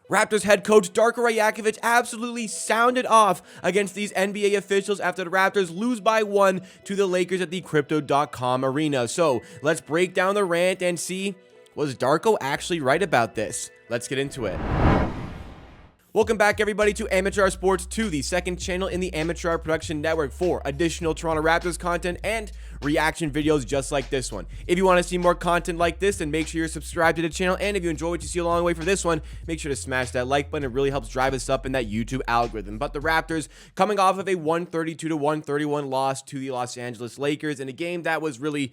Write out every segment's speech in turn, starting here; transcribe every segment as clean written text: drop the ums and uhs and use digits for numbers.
Raptors head coach Darko Rajakovic absolutely sounded off against these NBA officials after the Raptors lose by 1 to the Lakers at the Crypto.com arena. So let's break down the rant and see, was Darko actually right about this? Let's get into it. Welcome back, everybody, to Amateur Sports 2, the second channel in the Amateur Production Network for additional Toronto Raptors content and reaction videos just like this one. If you want to see more content like this, then make sure you're subscribed to the channel, and if you enjoy what you see along the way for this one, make sure to smash that like button. It really helps drive us up in that YouTube algorithm. But the Raptors coming off of a 132-131 loss to the Los Angeles Lakers in a game that was really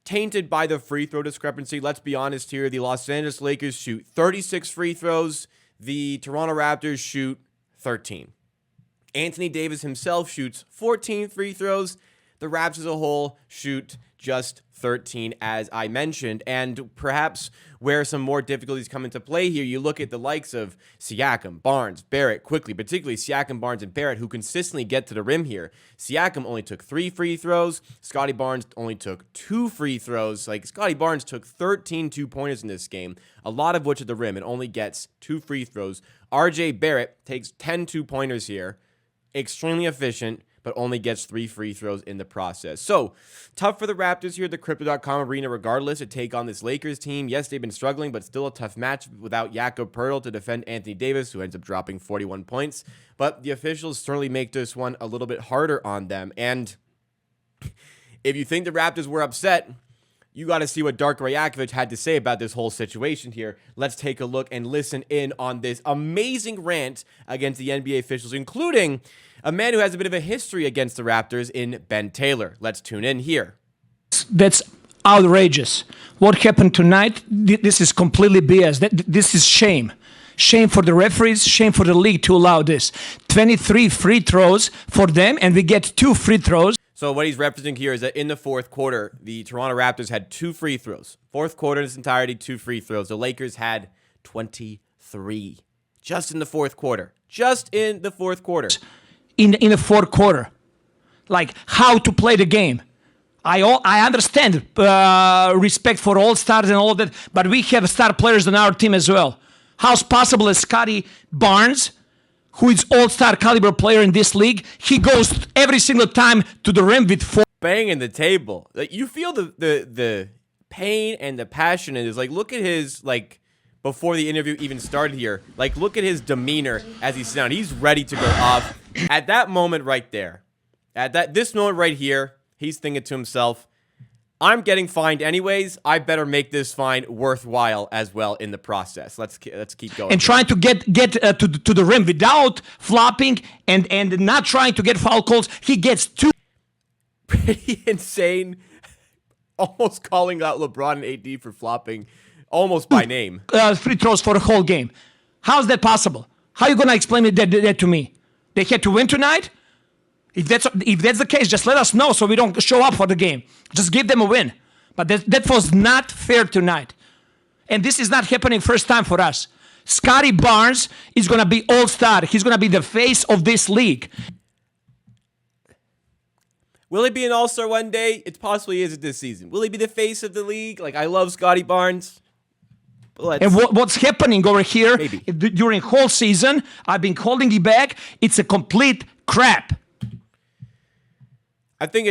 tainted by the free throw discrepancy. Let's be honest here, the Los Angeles Lakers shoot 36 free throws. The Toronto Raptors shoot 13. Anthony Davis himself shoots 14 free throws. The Raps as a whole shoot just 13, as I mentioned. And perhaps where some more difficulties come into play here, you look at the likes of Siakam, Barnes, Barrett, quickly, particularly Siakam, Barnes, and Barrett, who consistently get to the rim here. Siakam only took 3 free throws. Scottie Barnes only took 2 free throws. Like, Scottie Barnes took 13 two-pointers in this game, a lot of which at the rim, and only gets 2 free throws. RJ Barrett takes 10 two-pointers here, extremely efficient, but only gets 3 free throws in the process. So, tough for the Raptors here at the Crypto.com arena regardless to take on this Lakers team. Yes, they've been struggling, but still a tough match without Jakob Poeltl to defend Anthony Davis, who ends up dropping 41 points. But the officials certainly make this one a little bit harder on them. And if you think the Raptors were upset, you got to see what Darko Rajakovic had to say about this whole situation here. Let's take a look and listen in on this amazing rant against the NBA officials, including a man who has a bit of a history against the Raptors in Ben Taylor. Let's tune in here. That's outrageous. What happened tonight, this is completely BS. This is shame. Shame for the referees, shame for the league to allow this. 23 free throws for them, and we get 2 free throws. So what he's referencing here is that in the fourth quarter, the Toronto Raptors had 2 free throws. Fourth quarter in its entirety, 2 free throws. The Lakers had 23. Just in the fourth quarter. Just in the fourth quarter. In the fourth quarter. Like, how to play the game. I understand respect for all stars and all that, but we have star players on our team as well. How's possible that Scottie Barnes, who is all-star caliber player in this league, he goes every single time to the rim with 4. Banging the table. Like, you feel the pain and the passion in this. Like, look at his, like, before the interview even started here. Like, look at his demeanor as he's down. He's ready to go off. At that moment right there, this moment right here, he's thinking to himself, I'm getting fined anyways. I better make this fine worthwhile as well in the process. Let's keep going. And trying to get to the rim without flopping and not trying to get foul calls. He gets 2. Pretty insane. Almost calling out LeBron and AD for flopping, almost by name. Free throws for the whole game. How's that possible? How are you going to explain that to me? They had to win tonight? If that's the case, just let us know so we don't show up for the game. Just give them a win. But that was not fair tonight. And this is not happening first time for us. Scottie Barnes is going to be all-star. He's going to be the face of this league. Will he be an all-star one day? It possibly isn't this season. Will he be the face of the league? Like, I love Scottie Barnes. And what's happening over here maybe during whole season, I've been holding it back. It's a complete crap. I think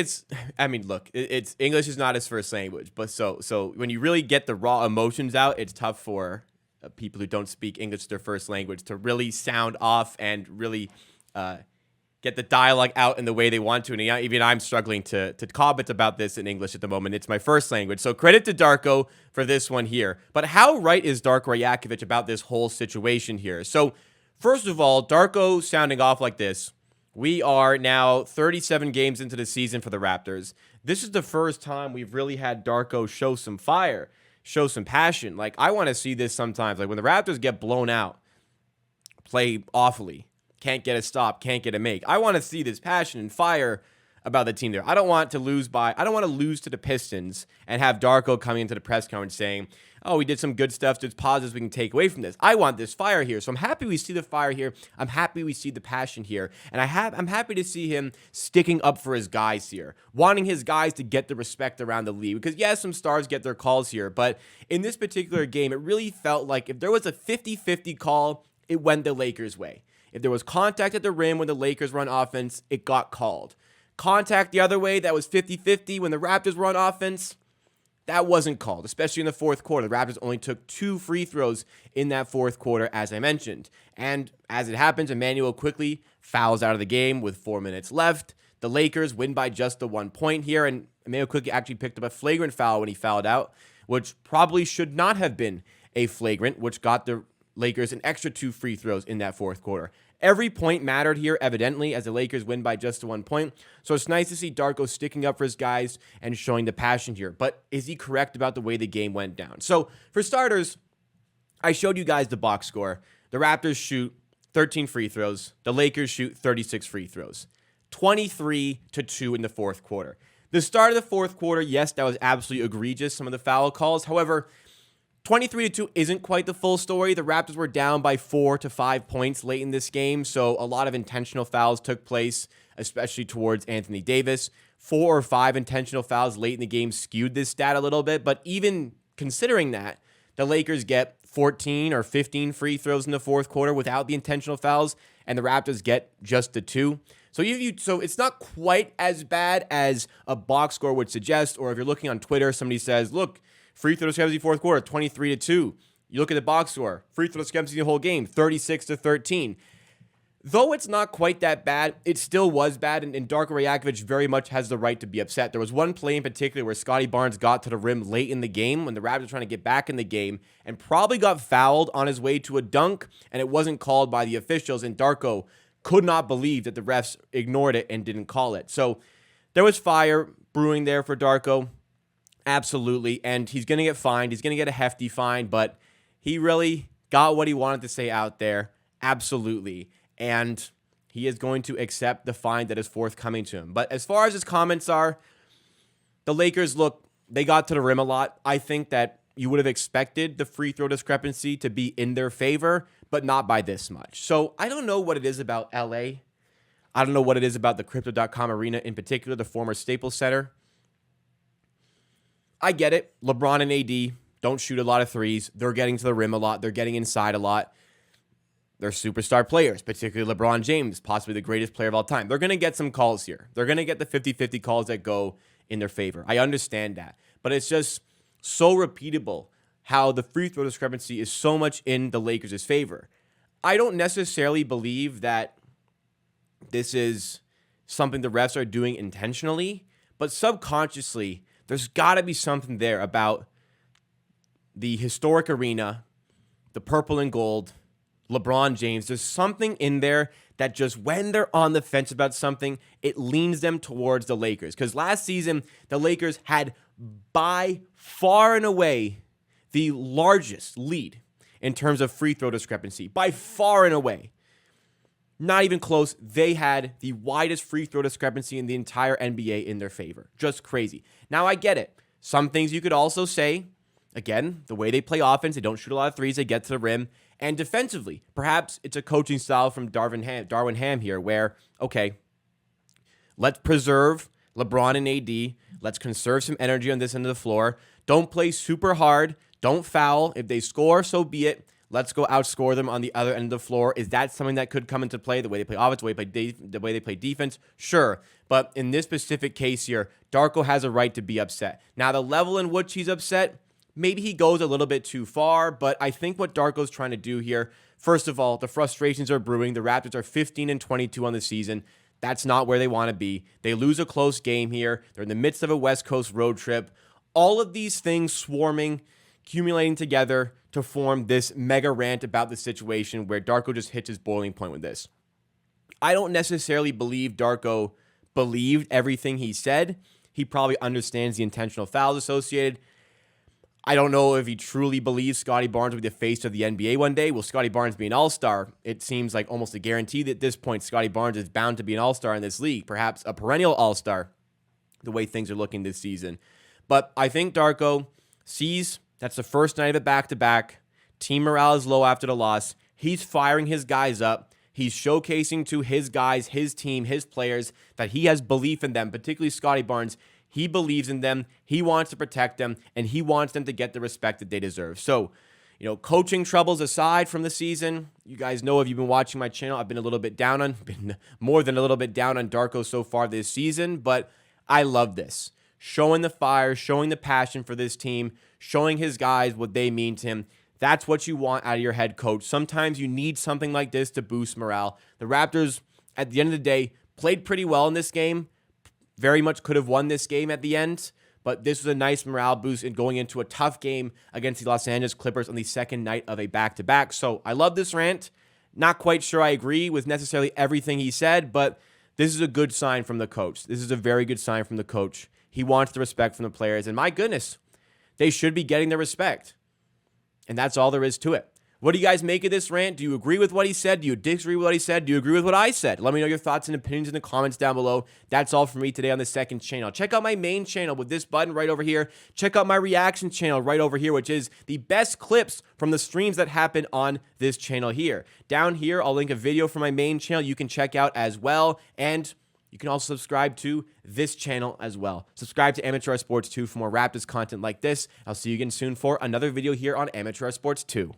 look, it's English is not his first language, but so when you really get the raw emotions out, it's tough for people who don't speak English their first language to really sound off and really get the dialogue out in the way they want to. And even I'm struggling to comment about this in English at the moment. It's my first language. So credit to Darko for this one here. But how right is Darko Rajakovic about this whole situation here? So first of all, Darko sounding off like this. We are now 37 games into the season for the Raptors. This is the first time we've really had Darko show some fire, show some passion. Like, I want to see this sometimes. Like, when the Raptors get blown out, play awfully, can't get a stop, can't get a make. I want to see this passion and fire about the team there. I don't want to lose to the Pistons and have Darko coming into the press conference saying, oh, we did some good stuff, there's positives we can take away from this. I want this fire here. So I'm happy we see the fire here. I'm happy we see the passion here. And I'm happy to see him sticking up for his guys here, wanting his guys to get the respect around the league. Because yes, some stars get their calls here, but in this particular game, it really felt like if there was a 50-50 call, it went the Lakers' way. If there was contact at the rim when the Lakers were on offense, it got called. Contact the other way, that was 50-50 when the Raptors were on offense, that wasn't called, especially in the fourth quarter. The Raptors only took 2 free throws in that fourth quarter, as I mentioned. And as it happens, Emmanuel quickly fouls out of the game with 4 minutes left. The Lakers win by just the 1 point here, and Emmanuel quickly actually picked up a flagrant foul when he fouled out, which probably should not have been a flagrant, which got the Lakers an extra 2 free throws in that fourth quarter. Every point mattered here, evidently, as the Lakers win by just 1 point. So it's nice to see Darko sticking up for his guys and showing the passion here. But is he correct about the way the game went down? So for starters, I showed you guys the box score. The Raptors shoot 13 free throws. The Lakers shoot 36 free throws. 23-2 in the fourth quarter. The start of the fourth quarter, yes, that was absolutely egregious, some of the foul calls. However, 23-2 isn't quite the full story. The Raptors were down by 4 to 5 points late in this game, so a lot of intentional fouls took place, especially towards Anthony Davis. 4 or 5 intentional fouls late in the game skewed this stat a little bit, but even considering that, the Lakers get 14 or 15 free throws in the fourth quarter without the intentional fouls, and the Raptors get just the 2. So it's not quite as bad as a box score would suggest, or if you're looking on Twitter, somebody says, look, free throw discrepancy fourth quarter, 23-2. You look at the box score, free throw discrepancy the whole game, 36-13. Though it's not quite that bad, it still was bad, and Darko Rajakovic very much has the right to be upset. There was one play in particular where Scottie Barnes got to the rim late in the game when the Raptors were trying to get back in the game and probably got fouled on his way to a dunk, and it wasn't called by the officials, and Darko could not believe that the refs ignored it and didn't call it. So there was fire brewing there for Darko. Absolutely, and he's going to get fined. He's going to get a hefty fine, but he really got what he wanted to say out there. Absolutely, and he is going to accept the fine that is forthcoming to him. But as far as his comments are, the Lakers, look, they got to the rim a lot. I think that you would have expected the free throw discrepancy to be in their favor, but not by this much. So I don't know what it is about LA. I don't know what it is about the Crypto.com arena in particular, the former Staples Center. I get it. LeBron and AD don't shoot a lot of threes. They're getting to the rim a lot. They're getting inside a lot. They're superstar players, particularly LeBron James, possibly the greatest player of all time. They're going to get some calls here. They're going to get the 50-50 calls that go in their favor. I understand that. But it's just so repeatable how the free throw discrepancy is so much in the Lakers' favor. I don't necessarily believe that this is something the refs are doing intentionally, but subconsciously, there's got to be something there about the historic arena, the purple and gold, LeBron James. There's something in there that just when they're on the fence about something, it leans them towards the Lakers. Because last season, the Lakers had by far and away the largest lead in terms of free throw discrepancy. By far and away. Not even close. They had the widest free throw discrepancy in the entire NBA in their favor. Just crazy. Now, I get it. Some things you could also say, again, the way they play offense, they don't shoot a lot of threes, they get to the rim. And defensively, perhaps it's a coaching style from Darvin Ham here where, okay, let's preserve LeBron and AD. Let's conserve some energy on this end of the floor. Don't play super hard. Don't foul. If they score, so be it. Let's go outscore them on the other end of the floor. Is that something that could come into play? The way they play offense, the way they play defense? Sure. But in this specific case here, Darko has a right to be upset. Now, the level in which he's upset, maybe he goes a little bit too far, but I think what Darko's trying to do here, first of all, the frustrations are brewing. The Raptors are 15-22 on the season. That's not where they want to be. They lose a close game here. They're in the midst of a West Coast road trip. All of these things swarming, accumulating together to form this mega rant about the situation where Darko just hits his boiling point with this. I don't necessarily believe Darko believed everything he said. He probably understands the intentional fouls associated. I don't know if he truly believes Scottie Barnes will be the face of the NBA one day. Will Scottie Barnes be an all-star? It seems like almost a guarantee that at this point, Scottie Barnes is bound to be an all-star in this league, perhaps a perennial all-star, the way things are looking this season. But I think Darko sees that's the first night of it back-to-back. Team morale is low after the loss. He's firing his guys up. He's showcasing to his guys, his team, his players that he has belief in them, particularly Scottie Barnes. He believes in them. He wants to protect them, and he wants them to get the respect that they deserve. So, coaching troubles aside from the season, you guys know if you've been watching my channel, I've been more than a little bit down on Darko so far this season, but I love this. Showing the fire, showing the passion for this team, showing his guys what they mean to him. That's what you want out of your head coach. Sometimes you need something like this to boost morale. The Raptors, at the end of the day, played pretty well in this game. Very much could have won this game at the end, but this was a nice morale boost in going into a tough game against the Los Angeles Clippers on the second night of a back-to-back. So I love this rant. Not quite sure I agree with necessarily everything he said, but this is a good sign from the coach. This is a very good sign from the coach. He wants the respect from the players, and my goodness, they should be getting the respect. And that's all there is to it. What do you guys make of this rant? Do you agree with what he said? Do you disagree with what he said? Do you agree with what I said? Let me know your thoughts and opinions in the comments down below. That's all from me today on the second channel. Check out my main channel with this button right over here. Check out my reaction channel right over here, which is the best clips from the streams that happen on this channel here. Down here, I'll link a video from my main channel you can check out as well. And you can also subscribe to this channel as well. Subscribe to Amateur Sports 2 for more Raptors content like this. I'll see you again soon for another video here on Amateur Sports 2.